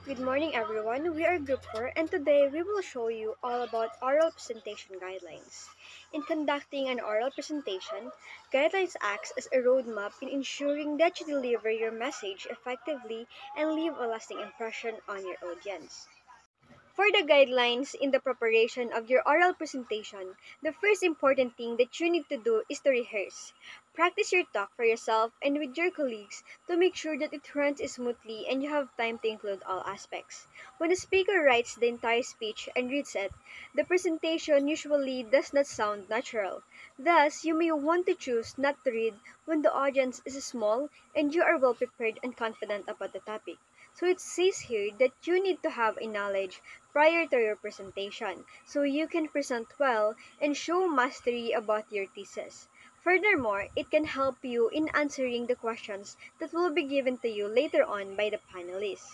Good morning, everyone. We are Group 4, and today we will show you all about oral presentation guidelines. In conducting an oral presentation, guidelines acts as a roadmap in ensuring that you deliver your message effectively and leave a lasting impression on your audience. For the guidelines in the preparation of your oral presentation, the first important thing that you need to do is to rehearse. Practice your talk for yourself and with your colleagues to make sure that it runs smoothly and you have time to include all aspects. When the speaker writes the entire speech and reads it, the presentation usually does not sound natural. Thus, you may want to choose not to read when the audience is small and you are well prepared and confident about the topic. So it says here that you need to have a knowledge prior to your presentation so you can present well and show mastery about your thesis. Furthermore, it can help you in answering the questions that will be given to you later on by the panelists.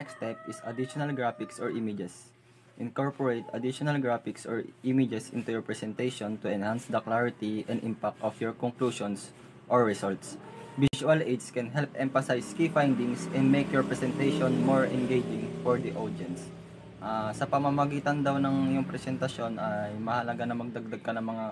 Next step is additional graphics or images. Incorporate additional graphics or images into your presentation to enhance the clarity and impact of your conclusions or results. Visual aids can help emphasize key findings and make your presentation more engaging for the audience. Sa pamamagitan daw ng iyong presentasyon ay mahalaga na magdagdag ka ng mga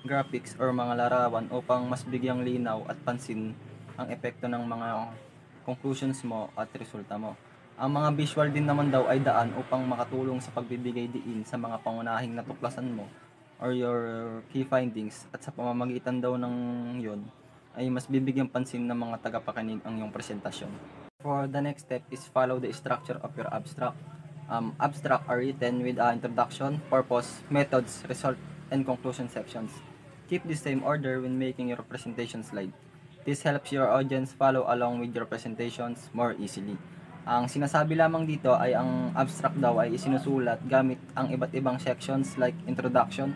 graphics or mga larawan upang mas bigyang linaw at pansin ang epekto ng mga conclusions mo at resulta mo. Ang mga visual din naman daw ay daan upang makatulong sa pagbibigay diin sa mga pangunahing natuklasan mo or your key findings, at sa pamamagitan daw ng yon ay mas bibigyang pansin ng mga tagapakinig ang iyong presentasyon. For the next step is follow the structure of your abstract. Abstract are written with introduction, purpose, methods, result, and conclusion sections. Keep the same order when making your presentation slide. This helps your audience follow along with your presentations more easily. Ang sinasabi lamang dito ay ang abstract daw ay isinusulat gamit ang iba't ibang sections like introduction,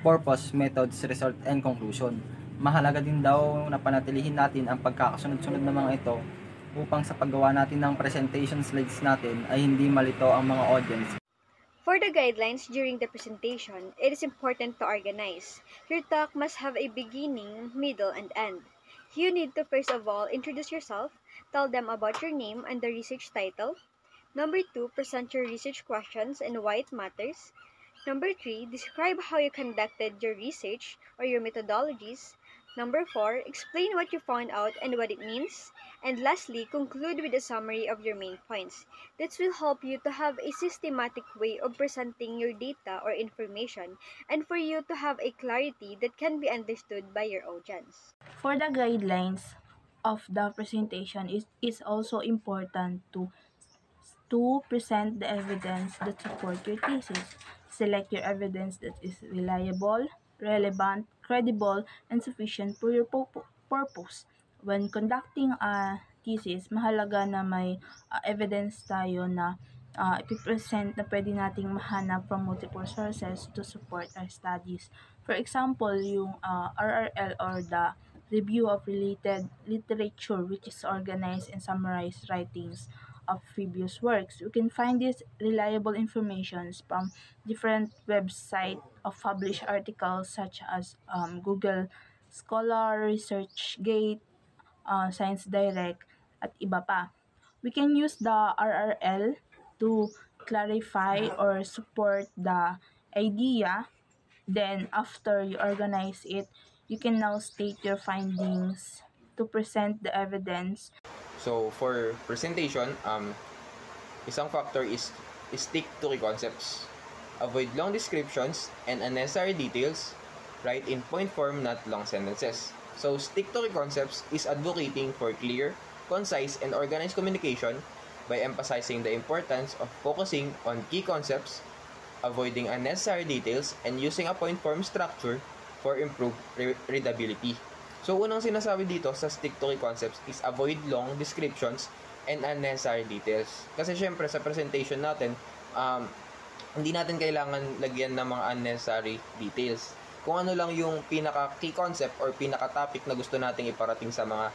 purpose, methods, result, and conclusion. Mahalaga din daw na panatilihin natin ang pagkakasunod-sunod ng mga ito upang sa paggawa natin ng presentation slides natin ay hindi malito ang mga audience. For the guidelines during the presentation, it is important to organize. Your talk must have a beginning, middle, and end. You need to first of all introduce yourself, tell them about your name and the research title. Number 2, present your research questions and why it matters. Number 3, describe how you conducted your research or your methodologies. Number 4, explain what you found out and what it means. And lastly, conclude with a summary of your main points. This will help you to have a systematic way of presenting your data or information and for you to have a clarity that can be understood by your audience. For the guidelines of the presentation, it is also important to present the evidence that support your thesis. Select your evidence that is reliable, relevant, credible, and sufficient for your purpose. When conducting a thesis, mahalaga na may evidence tayo na ipipresent na pwede nating mahanap from multiple sources to support our studies. For example, yung RRL or the Review of Related Literature, which is organized and summarized writings of previous works. You can find these reliable informations from different websites of published articles such as Google Scholar, ResearchGate, Science Direct, at iba pa. We can use the RRL to clarify or support the idea. Then, after you organize it, you can now state your findings to present the evidence. So for presentation, isang factor is stick to key concepts. Avoid long descriptions and unnecessary details. Write in point form, not long sentences. So stick to key concepts is advocating for clear, concise, and organized communication by emphasizing the importance of focusing on key concepts, avoiding unnecessary details, and using a point form structure for improved readability. So, unang sinasabi dito sa stick to key concepts is avoid long descriptions and unnecessary details. Kasi syempre sa presentation natin, hindi natin kailangan lagyan ng mga unnecessary details. Kung ano lang yung pinaka-key concept or pinaka-topic na gusto nating iparating sa mga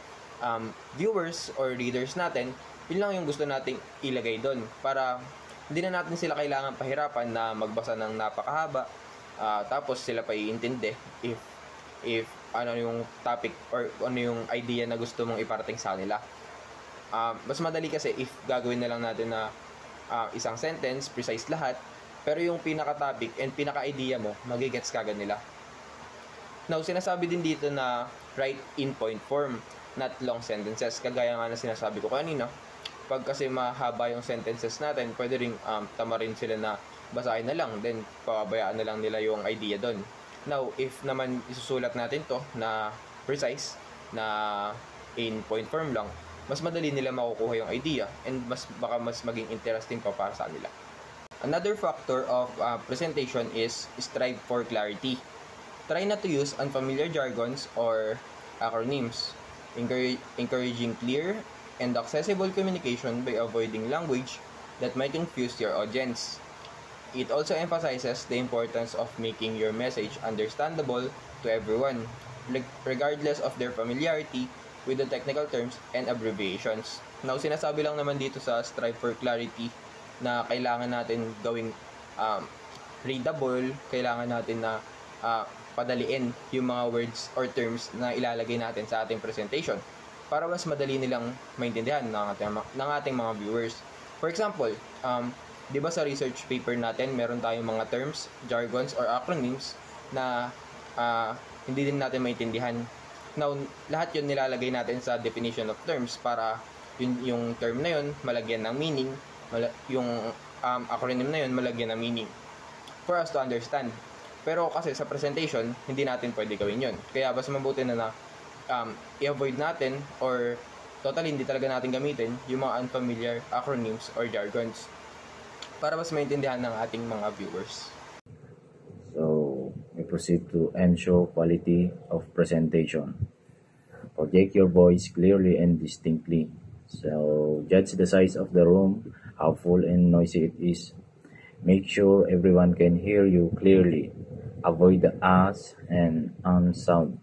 viewers or readers natin, yun lang yung gusto nating ilagay doon para hindi na natin sila kailangan pahirapan na magbasa ng napakahaba, tapos sila pa iintindi if ano yung topic or ano yung idea na gusto mong iparating sa kanila. Mas madali kasi if gagawin na lang natin na isang sentence, precise lahat, pero yung pinaka-topic and pinaka-idea mo, magigets kagad nila. Now, sinasabi din dito na write in point form, not long sentences. Kagaya nga na sinasabi ko kanina, pag kasi mahaba yung sentences natin, pwede rin tama rin sila na basahin na lang, then pababayaan na lang nila yung idea doon. Now, if naman isusulat natin to na precise, na in point form lang, mas madali nila makukuha yung idea and baka mas maging interesting pa para sa nila. Another factor of presentation is strive for clarity. Try not to use unfamiliar jargons or acronyms, encouraging clear and accessible communication by avoiding language that might confuse your audience. It also emphasizes the importance of making your message understandable to everyone, regardless of their familiarity with the technical terms and abbreviations. Now, sinasabi lang naman dito sa Strive for Clarity na kailangan natin gawing readable, kailangan natin na padaliin yung mga words or terms na ilalagay natin sa ating presentation para mas madali nilang maintindihan ng ating mga viewers. For example, di ba sa research paper natin, meron tayong mga terms, jargons, or acronyms na hindi din natin maintindihan. Now, lahat yun nilalagay natin sa definition of terms para yung term na yun malagyan ng meaning, yung acronym na yun malagyan ng meaning for us to understand. Pero kasi sa presentation, hindi natin pwede gawin yun. Kaya mas mabuti na i-avoid natin or totally hindi talaga natin gamitin yung mga unfamiliar acronyms or jargons para mas maintindihan ng ating mga viewers. So, we proceed to ensure quality of presentation. Project your voice clearly and distinctly. So, judge the size of the room, how full and noisy it is. Make sure everyone can hear you clearly. Avoid the ahs and sound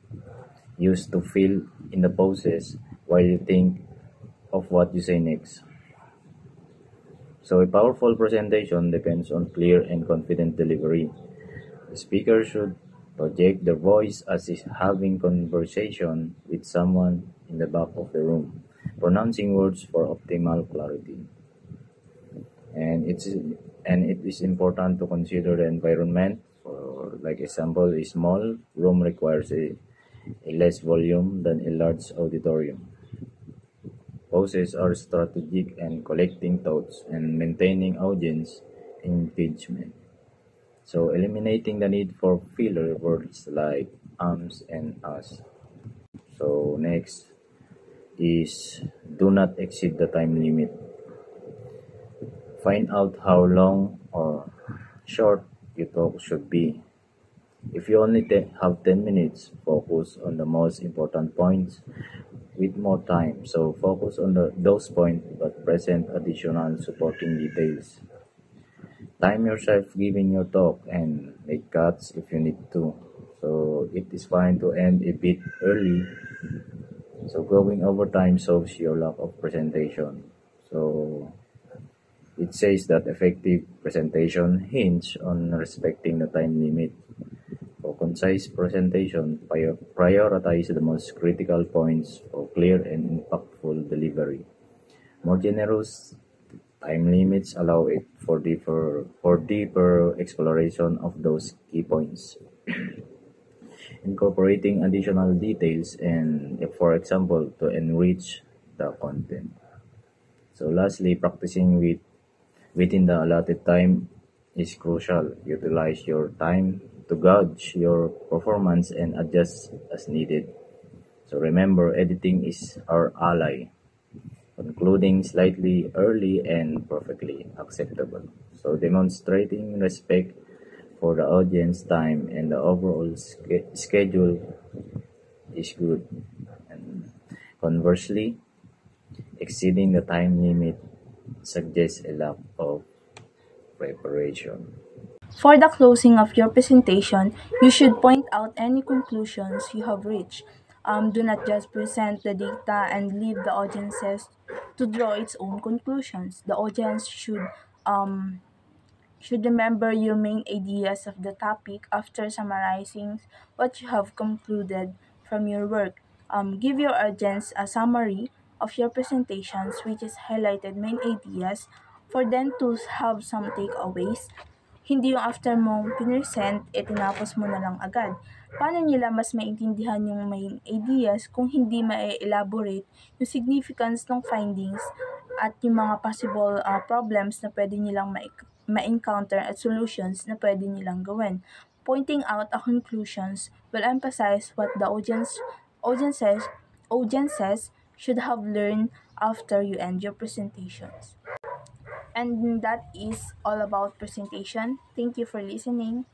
used to fill in the pauses while you think of what you say next. So a powerful presentation depends on clear and confident delivery. The speaker should project their voice as if having conversation with someone in the back of the room, pronouncing words for optimal clarity. And it is important to consider the environment. For like example, a small room requires a less volume than a large auditorium. Pauses are strategic and collecting thoughts and maintaining audience engagement. So eliminating the need for filler words like ums and us. So next is do not exceed the time limit. Find out how long or short your talk should be. If you only have 10 minutes, focus on the most important points with more time. So focus on those points but present additional supporting details. Time yourself giving your talk and make cuts if you need to. So it is fine to end a bit early. So going over time shows your lack of presentation. So it says that effective presentation hinge on respecting the time limit. For concise presentation, prioritize the most critical points for clear and impactful delivery. More generous time limits allow it for deeper exploration of those key points. Incorporating additional details and, for example, to enrich the content. So lastly, practicing within the allotted time is crucial. Utilize your time to gauge your performance and adjust as needed. So remember, editing is our ally. Concluding slightly early and perfectly acceptable. So demonstrating respect for the audience time and the overall schedule is good. And conversely, exceeding the time limit suggests a lack of preparation. For the closing of your presentation, you should point out any conclusions you have reached. Do not just present the data and leave the audiences to draw its own conclusions. The audience should remember your main ideas of the topic after summarizing what you have concluded from your work. Give your audience a summary of your presentations, which is highlighted main ideas, for them to have some takeaways. Hindi yung after mong pinresent, tinapos mo na lang agad. Paano nila mas maintindihan yung main ideas kung hindi ma-elaborate yung significance ng findings at yung mga possible problems na pwede nilang ma-encounter at solutions na pwede nilang gawin. Pointing out a conclusions will emphasize what the audiences should have learned after you end your presentations. And that is all about presentation. Thank you for listening.